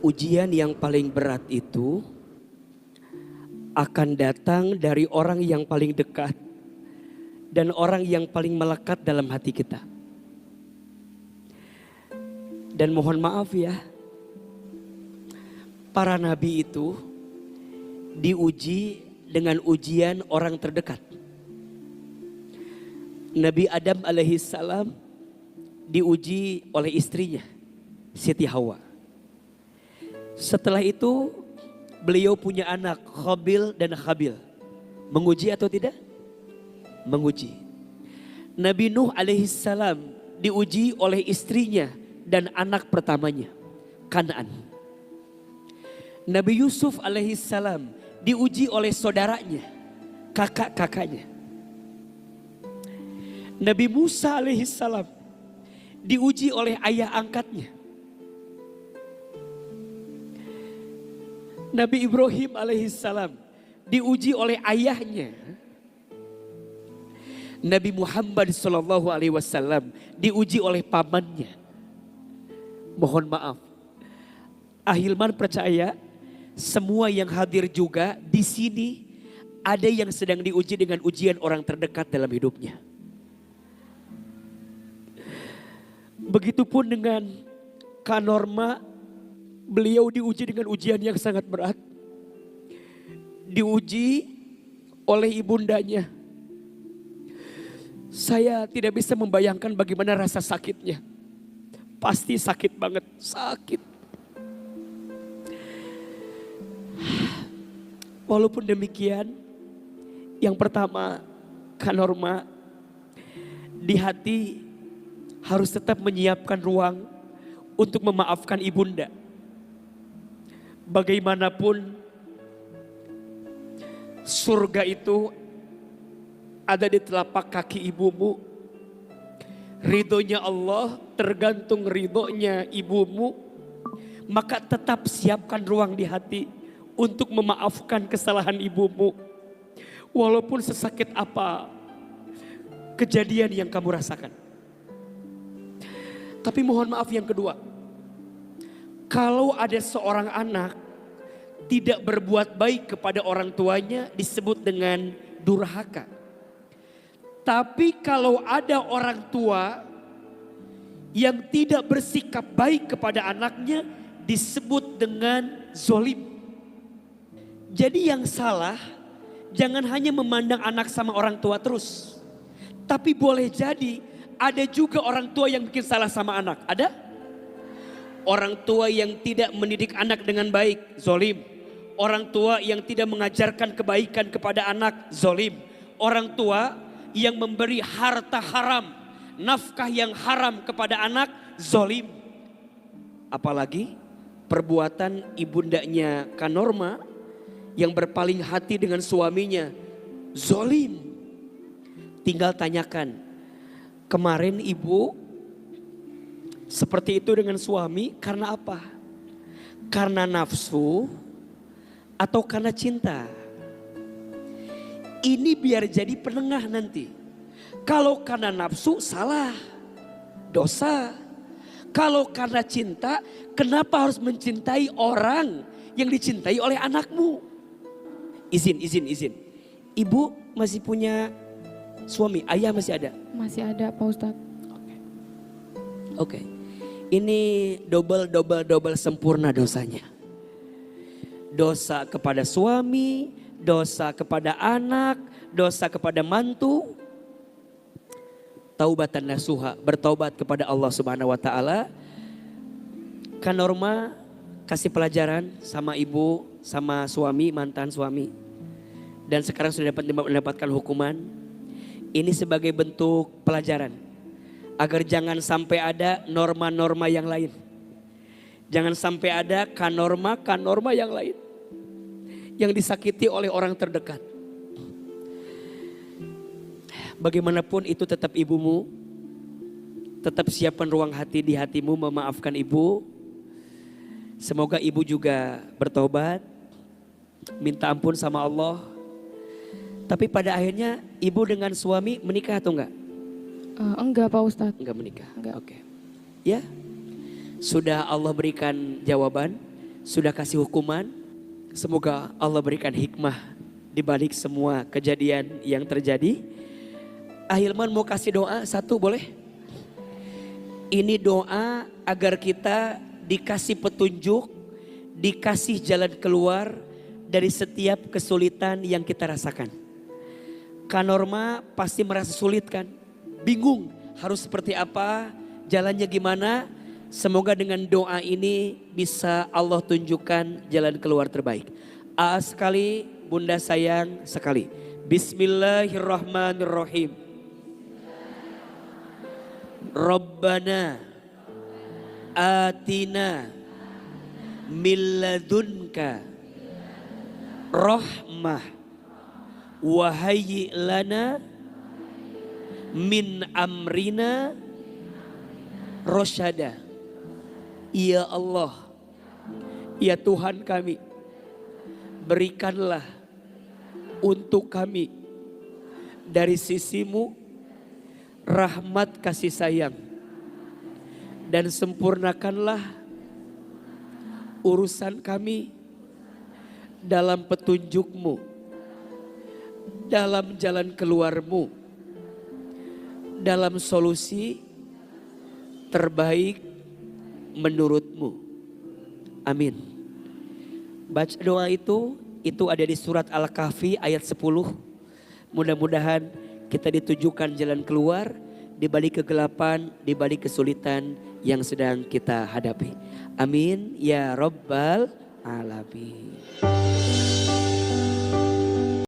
Ujian yang paling berat itu akan datang dari orang yang paling dekat dan orang yang paling melekat dalam hati kita. Dan mohon maaf ya, para nabi itu diuji dengan ujian orang terdekat. Nabi Adam alaihissalam diuji oleh istrinya, Siti Hawa. Setelah itu beliau punya anak Qabil dan Habil. Menguji atau tidak? Menguji. Nabi Nuh alaihissalam diuji oleh istrinya dan anak pertamanya, Kan'an. Nabi Yusuf alaihissalam diuji oleh saudaranya, kakak-kakaknya. Nabi Musa alaihissalam diuji oleh ayah angkatnya. Nabi Ibrahim alaihissalam diuji oleh ayahnya. Nabi Muhammad sallallahu alaihi wasallam diuji oleh pamannya. Mohon maaf, Ahilman percaya semua yang hadir juga di sini ada yang sedang diuji dengan ujian orang terdekat dalam hidupnya. Begitupun dengan Kak Norma, beliau diuji dengan ujian yang sangat berat. Diuji oleh ibundanya. Saya tidak bisa membayangkan bagaimana rasa sakitnya. Pasti sakit banget, sakit. Walaupun demikian, yang pertama, Kak Norma, di hati harus tetap menyiapkan ruang untuk memaafkan ibunda. Bagaimanapun surga itu ada di telapak kaki ibumu. Ridhonya Allah tergantung ridhonya ibumu. Maka tetap siapkan ruang di hati untuk memaafkan kesalahan ibumu. Walaupun sesakit apa kejadian yang kamu rasakan. Tapi mohon maaf yang kedua. Kalau ada seorang anak tidak berbuat baik kepada orang tuanya disebut dengan durhaka. Tapi kalau ada orang tua yang tidak bersikap baik kepada anaknya disebut dengan zolim. Jadi yang salah jangan hanya memandang anak sama orang tua terus. Tapi boleh jadi ada juga orang tua yang bikin salah sama anak. Ada? Orang tua yang tidak mendidik anak dengan baik, zolim. Orang tua yang tidak mengajarkan kebaikan kepada anak, zolim. Orang tua yang memberi harta haram, nafkah yang haram kepada anak, zolim. Apalagi perbuatan ibundanya Kak Norma yang berpaling hati dengan suaminya, zolim. Tinggal tanyakan, kemarin ibu seperti itu dengan suami karena apa? Karena nafsu atau karena cinta? Ini biar jadi penengah nanti. Kalau karena nafsu salah, dosa. Kalau karena cinta, kenapa harus mencintai orang yang dicintai oleh anakmu? Izin. Ibu masih punya suami, ayah masih ada? Masih ada Pak Ustadz. Oke. Ini double sempurna dosanya. Dosa kepada suami, dosa kepada anak, dosa kepada mantu. Taubatan nasuha, bertaubat kepada Allah Subhanahu wa taala. Kak Norma kasih pelajaran sama ibu, sama suami, mantan suami. Dan sekarang sudah mendapatkan hukuman. Ini sebagai bentuk pelajaran. Agar jangan sampai ada norma-norma yang lain. Jangan sampai ada norma yang lain. Yang disakiti oleh orang terdekat. Bagaimanapun itu tetap ibumu. Tetap siapkan ruang hati di hatimu memaafkan ibu. Semoga ibu juga bertobat. Minta ampun sama Allah. Tapi pada akhirnya ibu dengan suami menikah atau enggak? Enggak Pak Ustadz. Enggak menikah. Enggak. Oke. Ya. Sudah Allah berikan jawaban. sudah kasih hukuman. Semoga Allah berikan hikmah di balik semua kejadian yang terjadi. Ahilman mau kasih doa satu boleh? Ini doa agar kita dikasih petunjuk, dikasih jalan keluar dari setiap kesulitan yang kita rasakan. Kak Norma pasti merasa sulit kan? Bingung harus seperti apa, jalannya gimana? Semoga dengan doa ini bisa Allah tunjukkan jalan keluar terbaik. Sekali, bunda sayang sekali. Bismillahirrahmanirrahim. Rabbana atina min ladunka rahmah wa hayyi lana min amrina rasyada. Ya Allah, ya Tuhan kami, berikanlah untuk kami dari sisimu rahmat kasih sayang, dan sempurnakanlah urusan kami dalam petunjukmu, dalam jalan keluarmu, dalam solusi terbaik menurutmu. Amin. Baca doa itu ada di surat Al-Kahfi ayat 10. Mudah-mudahan kita ditujukan jalan keluar di balik kegelapan, di balik kesulitan yang sedang kita hadapi. Amin ya rabbal alamin.